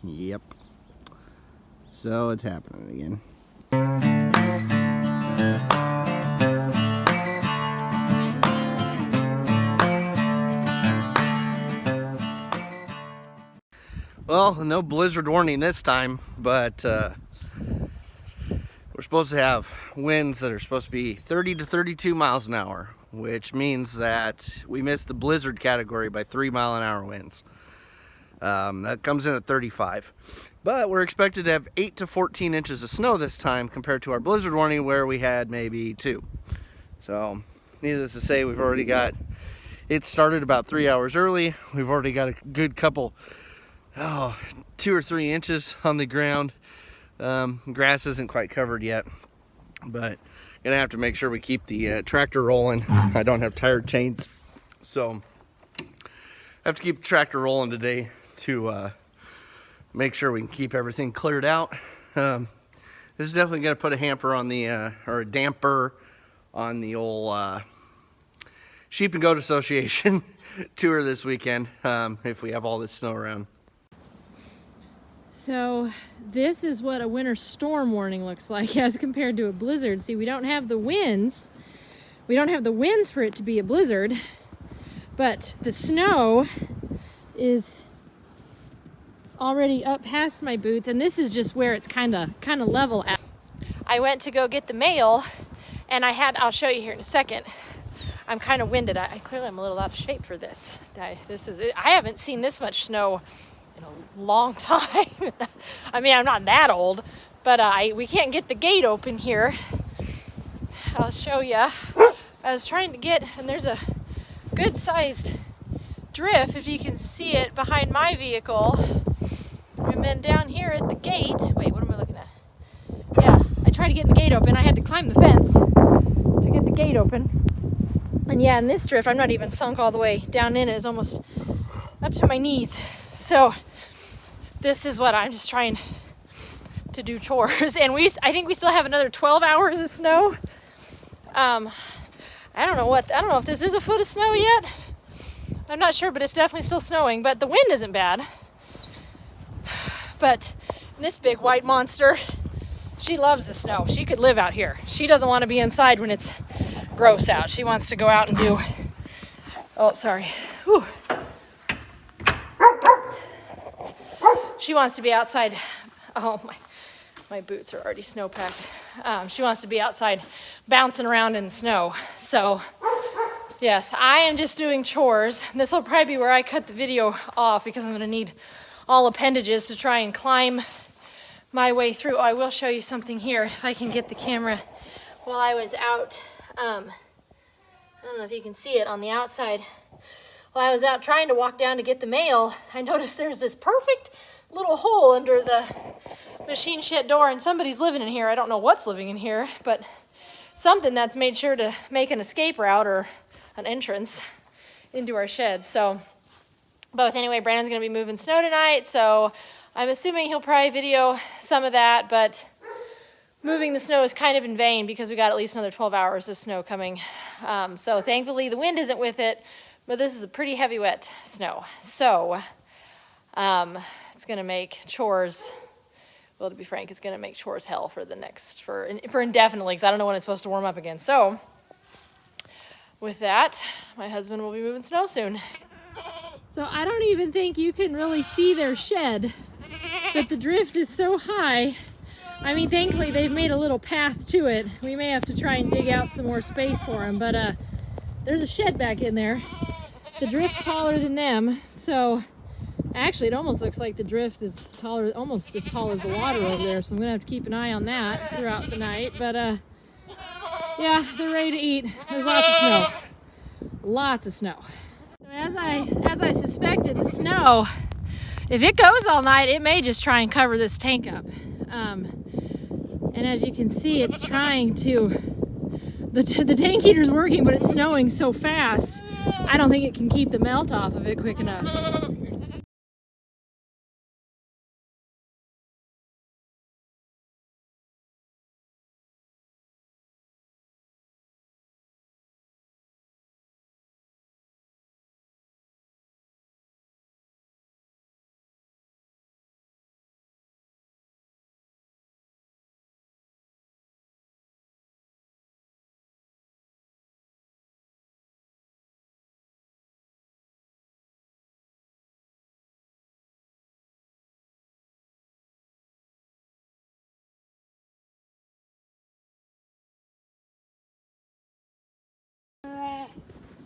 Yep. So it's happening again. Well, no blizzard warning this time, but we're supposed to have winds that are supposed to be 30 to 32 miles an hour, which means that we missed the blizzard category by 3-mile-an-hour winds. That comes in at 35. But we're expected to have 8 to 14 inches of snow this time compared to our blizzard warning where we had maybe 2. So, needless to say, we've already got, it started about 3 hours early. We've already got a good couple, 2 or 3 inches on the ground. Grass isn't quite covered yet, but gonna have to make sure we keep the tractor rolling. I don't have tired chains, so I have to keep the tractor rolling today to make sure we can keep everything cleared out. This is definitely gonna put a hamper on the or a damper on the old Sheep and Goat Association tour this weekend, if we have all this snow around. So this is what a winter storm warning looks like as compared to a blizzard. See, we don't have the winds. We don't have the winds for it to be a blizzard, but the snow is already up past my boots, and this is just where it's kind of level at. I went to go get the mail, and I'll show you here in a second. I'm kind of winded. I clearly am a little out of shape for this. I haven't seen this much snow in a long time. I mean, I'm not that old, but we can't get the gate open here. I'll show you. I was trying to get, and there's a good sized drift, if you can see it, behind my vehicle. And then down here at the gate, wait, what am I looking at? Yeah, I tried to get the gate open. I had to climb the fence to get the gate open. And yeah, in this drift, I'm not even sunk all the way down in it. It's almost up to my knees. So this is what I'm just trying to do chores. And I think we still have another 12 hours of snow. I don't know if this is a foot of snow yet. I'm not sure, but it's definitely still snowing. But the wind isn't bad. But this big white monster, she loves the snow. She could live out here. She doesn't want to be inside when it's gross out. She wants to go out and do, oh, sorry. Whew. She wants to be outside. Oh, my boots are already snow-packed. She wants to be outside bouncing around in the snow. So, yes, I am just doing chores. This will probably be where I cut the video off because I'm going to need all appendages to try and climb my way through. Oh, I will show you something here if I can get the camera. While I was out, I don't know if you can see it on the outside. While I was out trying to walk down to get the mail, I noticed there's this perfect little hole under the machine shed door, and somebody's living in here. I don't know what's living in here, but something that's made sure to make an escape route or an entrance into our shed. So, both anyway, Brandon's going to be moving snow tonight, so I'm assuming he'll probably video some of that, but moving the snow is kind of in vain because we got at least another 12 hours of snow coming. So thankfully the wind isn't with it, but this is a pretty heavy wet snow. So it's going to make chores, well, to be frank, it's going to make chores hell for indefinitely, because I don't know when it's supposed to warm up again. So with that, my husband will be moving snow soon. So I don't even think you can really see their shed, but the drift is so high. I mean, thankfully they've made a little path to it. We may have to try and dig out some more space for them, but there's a shed back in there. The drift's taller than them, so actually it almost looks like the drift is taller, almost as tall as the water over there, so I'm gonna have to keep an eye on that throughout the night. But yeah, they're ready to eat. There's lots of snow. Lots of snow. So as I suspected, the snow, if it goes all night, it may just try and cover this tank up. And as you can see, it's trying to, the tank heater's working, but it's snowing so fast, I don't think it can keep the melt off of it quick enough.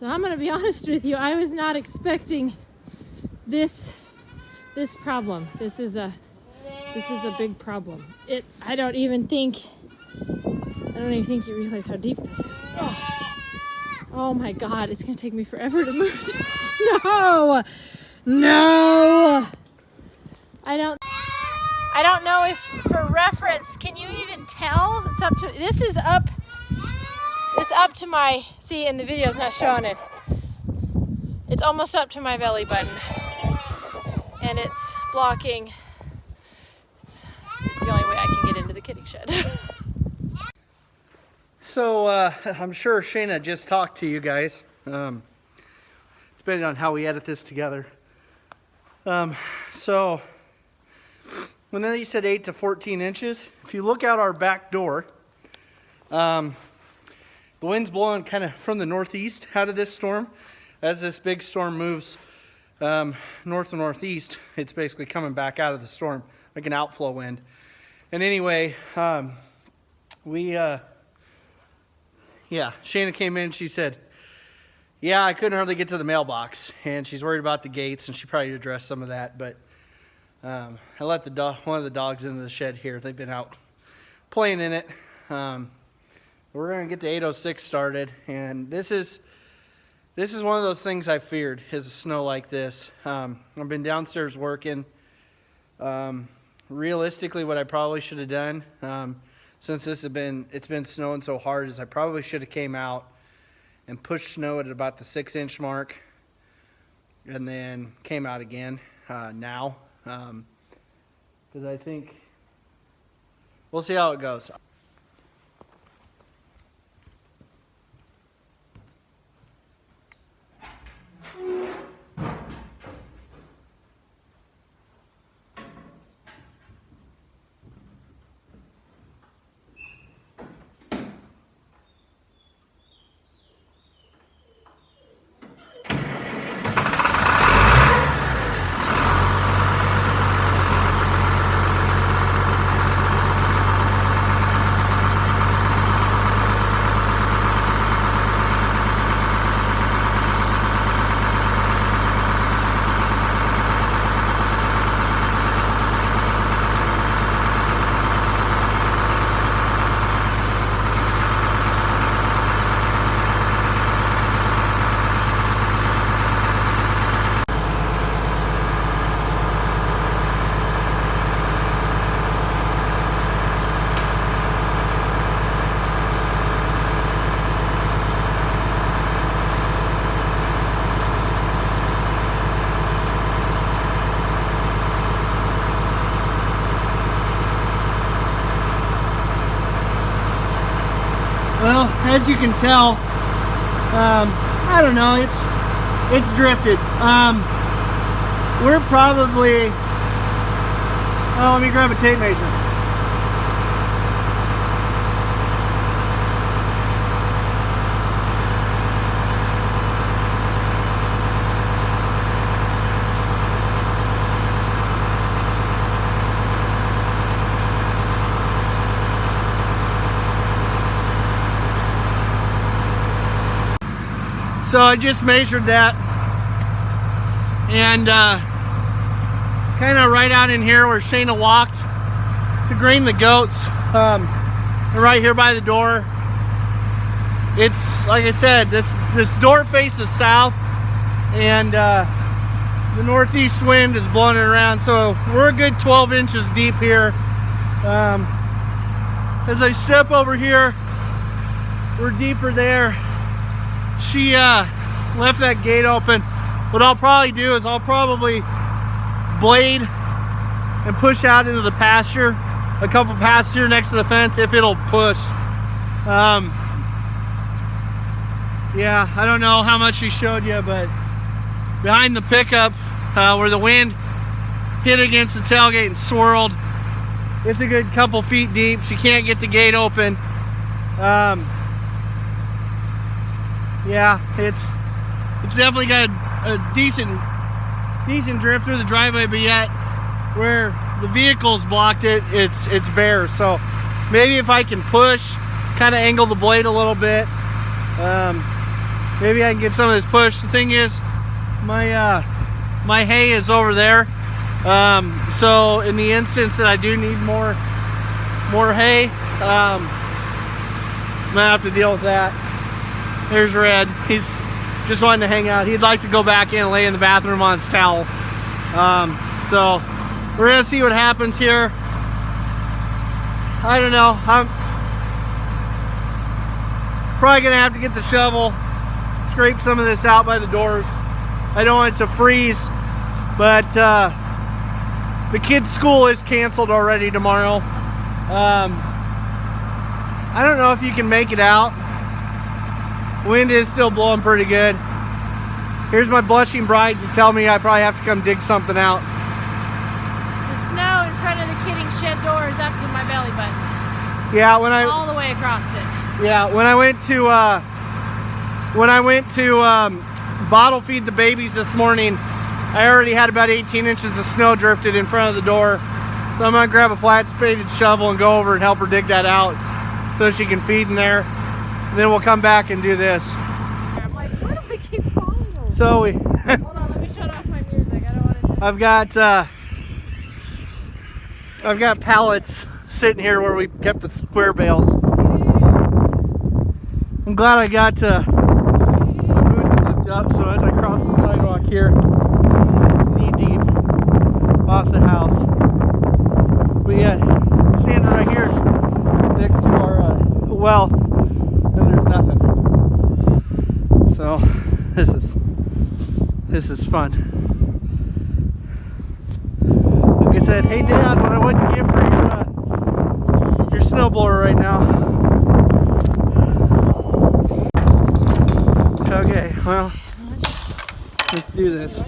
So I'm gonna be honest with you, I was not expecting this problem. This is a big problem. I don't even think you realize how deep this is. Oh my God, it's gonna take me forever to move this snow. No. I don't know if, for reference, can you even tell? It's up to my, see, in the video's not showing it. It's almost up to my belly button. And it's blocking, it's the only way I can get into the kiddie shed. So I'm sure Shayna just talked to you guys, depending on how we edit this together. So when they said 8 to 14 inches, if you look out our back door, the wind's blowing kind of from the northeast out of this storm. As this big storm moves north and northeast, it's basically coming back out of the storm like an outflow wind. And anyway, Shayna came in, she said, yeah, I couldn't hardly get to the mailbox, and she's worried about the gates, and she probably addressed some of that, but I let one of the dogs into the shed here. They've been out playing in it. We're going to get the 806 started, and this is one of those things I feared, is snow like this. I've been downstairs working. Realistically, what I probably should have done, since it's been snowing so hard, is I probably should have came out and pushed snow at about the 6-inch mark, and then came out again now, because I think we'll see how it goes. Well, as you can tell, I don't know, it's drifted. We're probably, oh, let me grab a tape measure. So I just measured that, and kind of right out in here where Shayna walked to green the goats, right here by the door. It's, like I said, this door faces south, and the northeast wind is blowing it around, so we're a good 12 inches deep here. As I step over here, we're deeper there. She left that gate open. What I'll probably do is I'll probably blade and push out into the pasture, a couple passes here next to the fence, if it'll push. Yeah, I don't know how much she showed you, but behind the pickup, where the wind hit against the tailgate and swirled, it's a good couple feet deep. She can't get the gate open. Yeah, it's definitely got a decent drift through the driveway, but yet where the vehicle's blocked it's bare. So maybe if I can push, kind of angle the blade a little bit, maybe I can get some of this pushed. The thing is, my hay is over there. So in the instance that I do need more hay, I'm gonna have to deal with that. There's Red. He's just wanting to hang out. He'd like to go back in and lay in the bathroom on his towel. So we're gonna see what happens here. I don't know. I'm probably gonna have to get the shovel, scrape some of this out by the doors. I don't want it to freeze, but the kids' school is canceled already tomorrow. I don't know if you can make it out. Wind is still blowing pretty good. Here's my blushing bride to tell me I probably have to come dig something out. The snow in front of the kidding shed door is up to my belly button. Yeah, all the way across it. Yeah, when I went to bottle feed the babies this morning, I already had about 18 inches of snow drifted in front of the door. So I'm gonna grab a flat spaded shovel and go over and help her dig that out so she can feed in there. And then we'll come back and do this. I'm like, why do I keep falling over? So we Hold on, let me shut off my music. I don't want to. I've got pallets sitting here where we kept the square bales. I'm glad I got boots lift up, so as I cross the sidewalk here, it's knee deep off the house. But yeah, standing right here next to our well, and there's nothing. So this is fun. Like I said, hey Dad, what I wouldn't give for your snowblower right now. Okay, well, let's do this.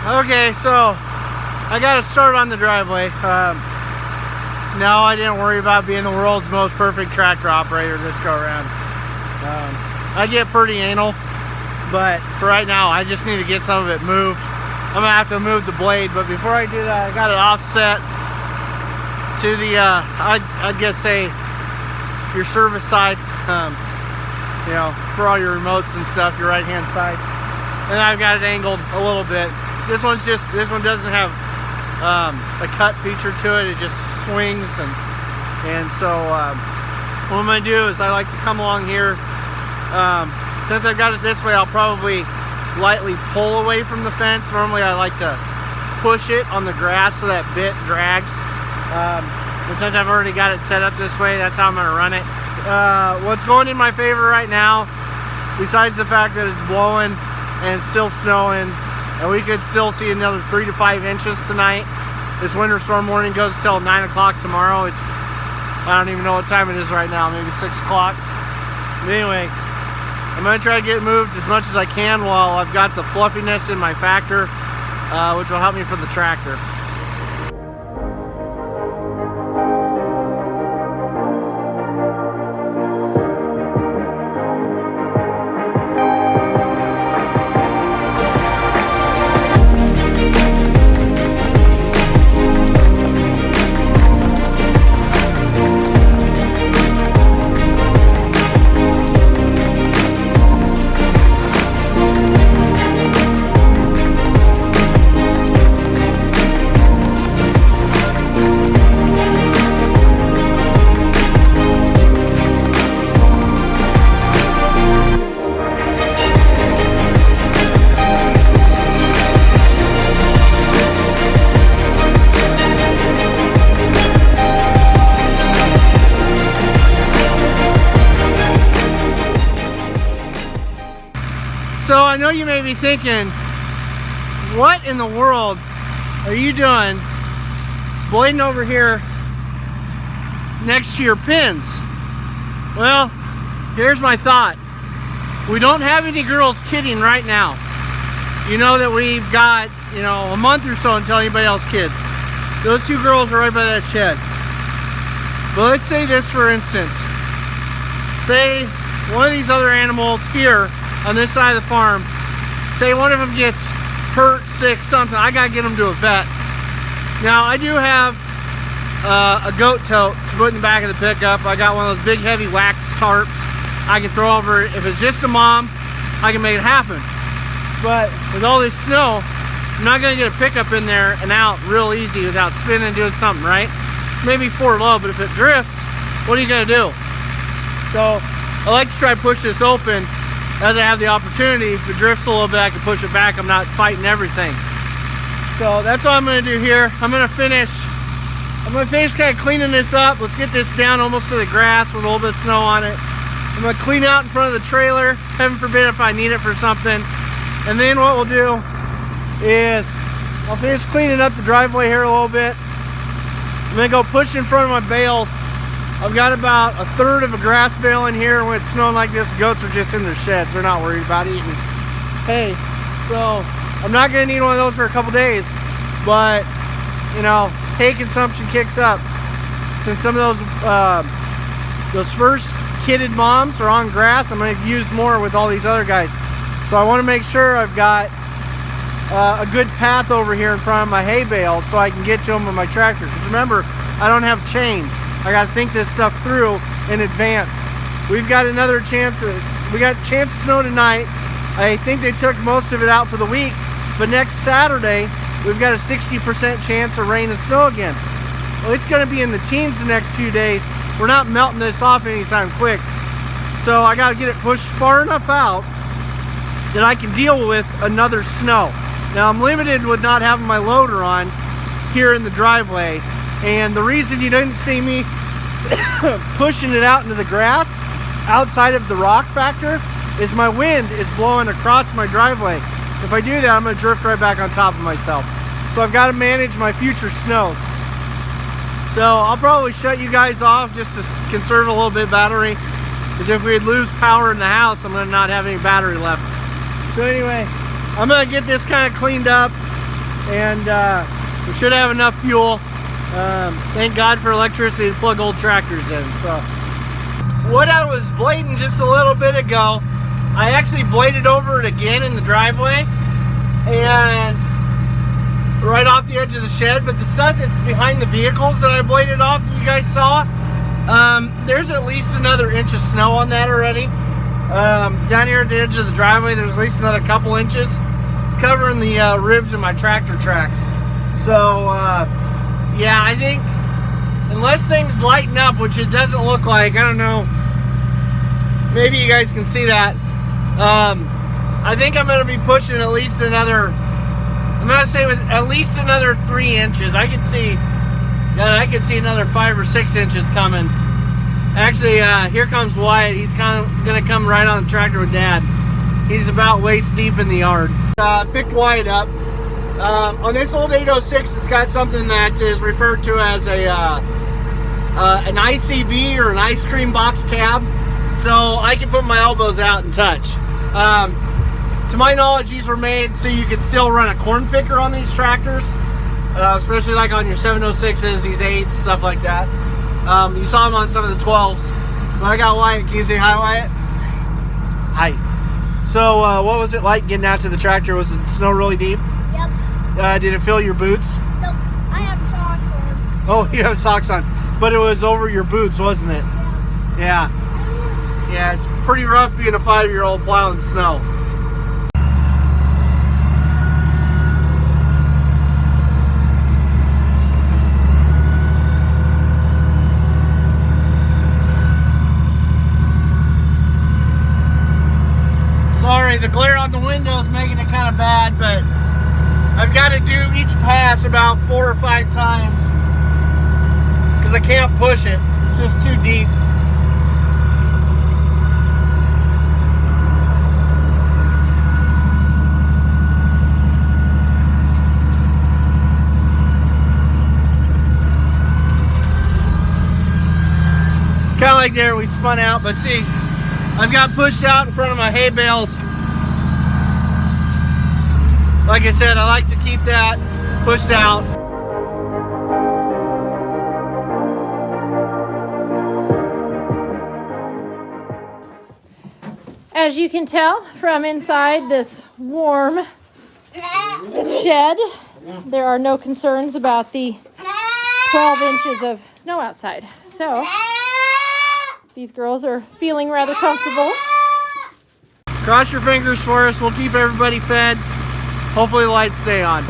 Okay, so I got to start on the driveway. No, I didn't worry about being the world's most perfect tractor operator this go around. I get pretty anal, but for right now, I just need to get some of it moved. I'm gonna have to move the blade, but before I do that, I got it offset to the, I'd guess say, your service side, you know, for all your remotes and stuff, your right-hand side. And I've got it angled a little bit. This one doesn't have a cut feature to it. It just swings, and so what I'm gonna do is I like to come along here, since I've got it this way, I'll probably lightly pull away from the fence. Normally I like to push it on the grass so that bit drags. But since I've already got it set up this way, that's how I'm gonna run it. What's going in my favor right now, besides the fact that it's blowing and it's still snowing, and we could still see another 3 to 5 inches tonight. This winter storm warning goes till 9 o'clock tomorrow. I don't even know what time it is right now, maybe 6 o'clock. But anyway, I'm gonna try to get moved as much as I can while I've got the fluffiness in my factor, which will help me for the tractor. So I know you may be thinking, what in the world are you doing blading over here next to your pins? Well, here's my thought. We don't have any girls kidding right now. You know that we've got, a month or so until anybody else kids. Those two girls are right by that shed. But let's say this for instance. Say one of these other animals here on this side of the farm, say one of them gets hurt, sick, something, I gotta get them to a vet. Now I do have a goat tote to put in the back of the pickup. I got one of those big heavy wax tarps I can throw over it. If it's just a mom, I can make it happen. But with all this snow, I'm not gonna get a pickup in there and out real easy without spinning and doing something, right? Maybe 4 low, but if it drifts, what are you gonna do? So I like to try to push this open as I have the opportunity. If it drifts a little bit, I can push it back. I'm not fighting everything. So that's what I'm gonna do here. I'm gonna finish kind of cleaning this up. Let's get this down almost to the grass with a little bit of snow on it. I'm gonna clean out in front of the trailer, heaven forbid if I need it for something. And then what we'll do is I'll finish cleaning up the driveway here a little bit. I'm gonna go push in front of my bales. I've got about 1/3 of a grass bale in here, and when it's snowing like this, goats are just in their sheds. They're not worried about eating hay. So I'm not gonna need one of those for a couple days, but hay consumption kicks up. Since some of those first kidded moms are on grass, I'm gonna use more with all these other guys. So I wanna make sure I've got a good path over here in front of my hay bales so I can get to them with my tractor. Because remember, I don't have chains. I got to think this stuff through in advance. We've got another chance. We got a chance of snow tonight. I think they took most of it out for the week. But next Saturday, we've got a 60% chance of rain and snow again. Well, it's going to be in the teens the next few days. We're not melting this off anytime quick. So I got to get it pushed far enough out that I can deal with another snow. Now I'm limited with not having my loader on here in the driveway. And the reason you didn't see me pushing it out into the grass outside of the rock factor is my wind is blowing across my driveway. If I do that, I'm going to drift right back on top of myself. So I've got to manage my future snow. So I'll probably shut you guys off just to conserve a little bit of battery, because if we lose power in the house, I'm going to not have any battery left. So anyway, I'm going to get this kind of cleaned up, and we should have enough fuel. Thank God for electricity to plug old tractors in. So what I was blading just a little bit ago, I actually bladed over it again in the driveway and right off the edge of the shed. But the stuff that's behind the vehicles that I bladed off that you guys saw, there's at least another inch of snow on that already. Down here at the edge of the driveway, there's at least another couple inches covering the ribs of my tractor tracks. So yeah, I think unless things lighten up, which it doesn't look like, I don't know, maybe you guys can see that. I think I'm going to be pushing at least another, I'm going to say with at least another 3 inches. I can see another 5 or 6 inches coming. Actually, here comes Wyatt. He's kind of going to come right on the tractor with Dad. He's about waist deep in the yard. Picked Wyatt up. On this old 806, it's got something that is referred to as an ICB or an ice cream box cab. So I can put my elbows out and touch. To my knowledge, these were made so you could still run a corn picker on these tractors. Especially like on your 706s, these 8s, stuff like that. You saw them on some of the 12s. But I got Wyatt. Can you say hi, Wyatt? Hi. So what was it like getting out to the tractor? Was the snow really deep? Yep. Did it fill your boots? Nope. I have socks on. Oh, you have socks on. But it was over your boots, wasn't it? Yeah. Yeah, it's pretty rough being a 5-year-old plowing snow. Sorry, the glare on the window is making it kind of bad, but I've got to do each pass about 4 or 5 times because I can't push it. It's just too deep. Kind of like there, we spun out, but see, I've got pushed out in front of my hay bales. Like I said, I like to keep that pushed out. As you can tell from inside this warm shed, there are no concerns about the 12 inches of snow outside. So these girls are feeling rather comfortable. Cross your fingers for us. We'll keep everybody fed. Hopefully the lights stay on.